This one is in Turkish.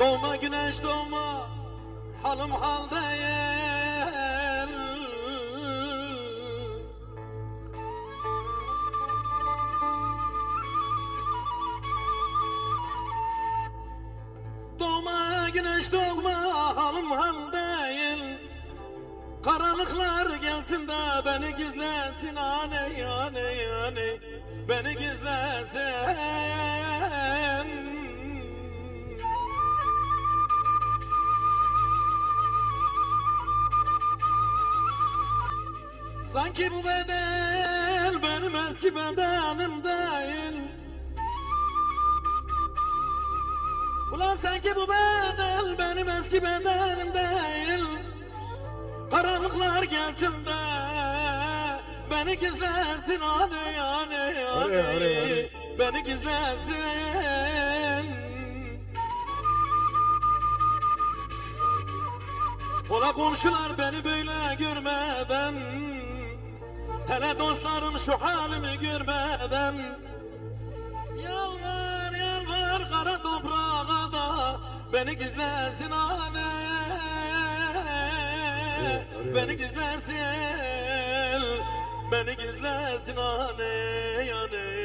Doğma güneş doğma, halım hal değil. Doğma güneş doğma, halım hal değil. Karanlıklar gelsin de beni gizlesin, aney aney aney, beni gizlesin. Sanki bu bedel benim eski bedenim değil. Ulan sanki bu bedel benim eski bedenim değil. Karanlıklar gelsin de beni gizlesin, aney aney aney, beni gizlesin. Ola komşular beni böyle görmeden, hele dostlarım şu halimi görmeden, yalvar yalvar kara toprağa da beni gizlesin, aney, beni gizlesin, beni gizlesin, aney aney.